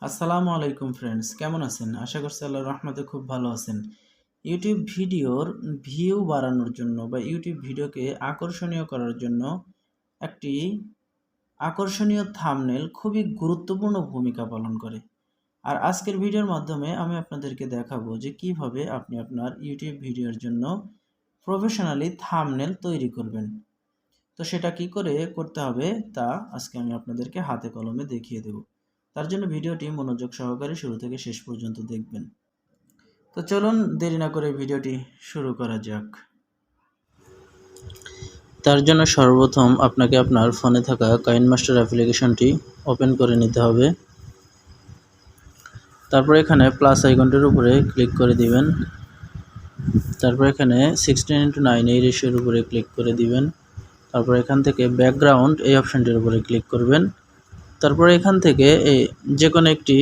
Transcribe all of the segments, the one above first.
আসসালামু আলাইকুম ফ্রেন্ডস, কেমন আছেন? আশা করছি আল্লাহর রহমতে খুব ভালো আছেন। ইউটিউব ভিডিওর ভিউ বাড়ানোর জন্য বা ইউটিউব ভিডিওকে আকর্ষণীয় করার জন্য একটি আকর্ষণীয় থাম্বনেল খুবই গুরুত্বপূর্ণ ভূমিকা পালন করে। আর আজকের ভিডিওর মাধ্যমে আমি আপনাদেরকে দেখাবো যে কিভাবে আপনি আপনার ইউটিউব ভিডিওর জন্য প্রফেশনালি থাম্বনেল তৈরি করবেন। তো সেটা কি করে করতে হবে তা আজকে আমি আপনাদেরকে হাতে কলমে দেখিয়ে দেব। তার জন্য ভিডিওটি মনোযোগ সহকারে শুরু থেকে শেষ পর্যন্ত দেখবেন। তো চলুন দেরি না করে ভিডিওটি শুরু করা যাক। তার জন্য সর্বপ্রথম আপনাকে আপনার ফোনে থাকা কাইনমাস্টার অ্যাপ্লিকেশনটি ওপেন করে নিতে হবে। তারপর এখানে প্লাস আইকনটির উপরে ক্লিক করে দিবেন। তারপর এখানে 16:9 এই রেশিওর উপরে ক্লিক করে দিবেন। তারপর এখান থেকে ব্যাকগ্রাউন্ড এই অপশনটির উপরে ক্লিক করবেন। তারপরে এখান থেকে যে কোনো একটি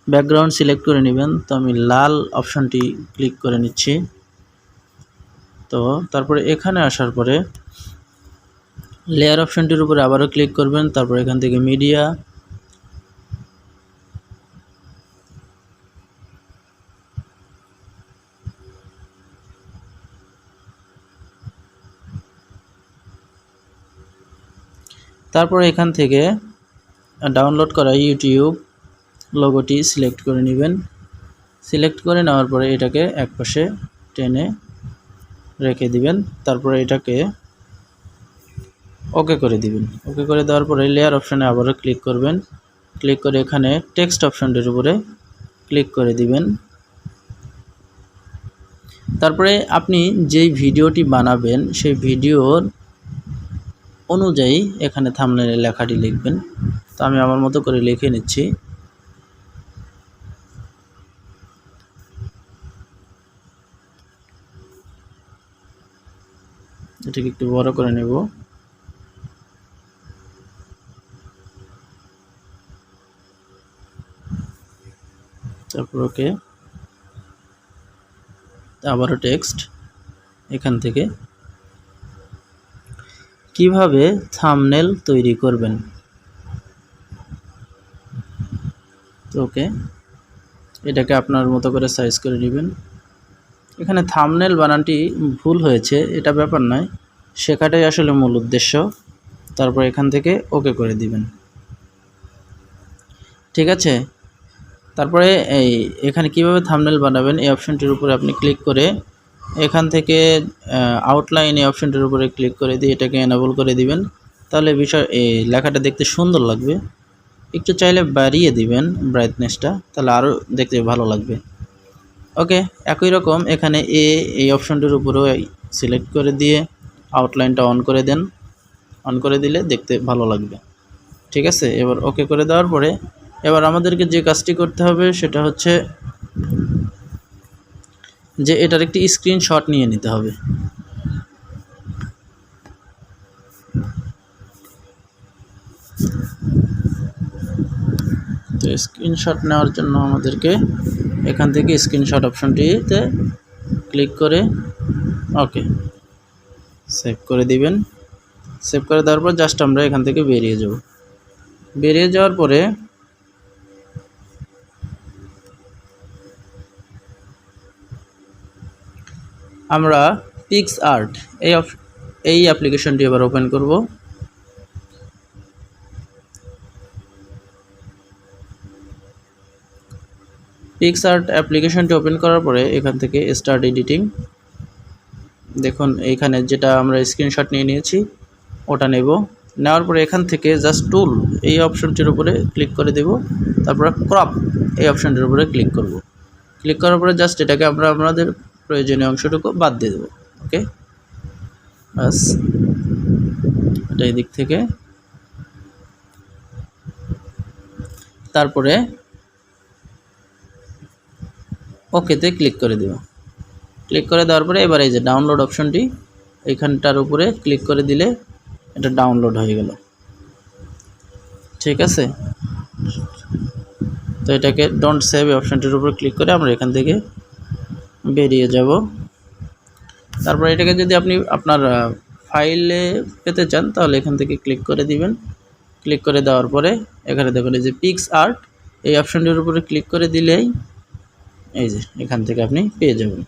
ব্যাকগ্রাউন্ড সিলেক্ট করে নেবেন। তো আমি লাল অপশনটি ক্লিক করে নিচ্ছি। তো তারপরে এখানে আসার পরে লেয়ার অপশনটির উপরে আবারও ক্লিক করবেন। তারপর এখান থেকে মিডিয়া, তারপর এখান থেকে ডাউনলোড করা ইউটিউব লোগোটি সিলেক্ট করে নেবেন। সিলেক্ট করে নেওয়ার পরে এটাকে একপাশে টেনে রেখে দিবেন। তারপরে এটাকে ওকে করে দিবেন। ওকে করে দেওয়ার পরে লেয়ার অপশানে আবারও ক্লিক করবেন। ক্লিক করে এখানে টেক্সট অপশনটির উপরে ক্লিক করে দিবেন। তারপরে আপনি যেই ভিডিওটি বানাবেন সেই ভিডিওর অনুযায়ী এখানে থাম্বনেলে লেখাটি লিখবেন। তো আমি আমার মতো করে লিখে নিচ্ছি। এটাকে একটু বড় করে নেব। তারপর ওকে, আবারও টেক্সট, এখান থেকে কিভাবে থাম্বনেল তৈরি করবেন। তো ওকে, এটাকে আপনার মতো করে সাইজ করে নেবেন। এখানে থাম্বনেল বানানটি ভুল হয়েছে, এটা ব্যাপার নয়, শেখাটাই আসলে মূল উদ্দেশ্য। তারপর এখান থেকে ওকে করে দিবেন। ঠিক আছে। তারপরে এখানে কিভাবে থাম্বনেল বানাবেন এই অপশনটির উপরে আপনি ক্লিক করে এখান থেকে আউটলাইন এই অপশনটির উপরে ক্লিক করে দিয়ে এটাকে এনেবল করে দিবেন। তাহলে এই লেখাটা দেখতে সুন্দর লাগবে। একটু চাইলে বাড়িয়ে দিবেন ব্রাইটনেসটা, তাহলে আরও দেখতে ভালো লাগবে। ওকে, একই রকম এখানে এই অপশনটির উপরেও সিলেক্ট করে দিয়ে আউটলাইনটা অন করে দেন। অন করে দিলে দেখতে ভালো লাগবে। ঠিক আছে। এবার ওকে করে দেওয়ার পরে এবার আমাদেরকে যে কাজটি করতে হবে সেটা হচ্ছে যে এটার একটি স্ক্রিনশট নিয়ে নিতে হবে। তো স্ক্রিনশট নেওয়ার জন্য আমাদেরকে এখান থেকে স্ক্রিনশট অপশনটিতে ক্লিক করে ওকে সেভ করে দিবেন। সেভ করে দেওয়ার পর জাস্ট আমরা এখান থেকে বেরিয়ে যাব। বেরিয়ে যাওয়ার পরে আমরা পিক্সআর্ট এই অ্যাপ্লিকেশনটি এবার ওপেন করব। পিক্সআর্ট অ্যাপ্লিকেশনটি ওপেন করার পরে এখান থেকে স্টার্ট এডিটিং, দেখুন এইখানে যেটা আমরা স্ক্রিনশট নিয়ে নিয়েছি ওটা নেব। নেওয়ার পরে এখান থেকে জাস্ট টুল এই অপশনটির উপরে ক্লিক করে দেব। তারপরে ক্রপ এই অপশনটির উপরে ক্লিক করব। ক্লিক করার পরে জাস্ট এটাকে আমরা আমাদের প্রয়োজনীয় অংশটুকু বাদ দিয়ে দেবো। ওকে, বাস এটা এই দিক থেকে। তারপরে ওকেতে ক্লিক করে দেব। ক্লিক করে দেওয়ার পরে এবার এই যে ডাউনলোড অপশনটি এইখানটার উপরে ক্লিক করে দিলে এটা ডাউনলোড হয়ে গেল। ঠিক আছে। তো এটাকে ডোন্ট সেভ অপশনটির উপর ক্লিক করে আমরা এখান থেকে বেরিয়ে যাব। তারপর এটাকে যদি আপনি আপনার ফাইলে পেতে চান তাহলে এখান থেকে ক্লিক করে দিবেন। ক্লিক করে দেওয়ার পরে এখানে দেখুন এই যে পিক্সআর্ট এই অপশনটির উপরে ক্লিক করে দিলেই এই যে এখান থেকে আপনি পেয়ে যাবেন।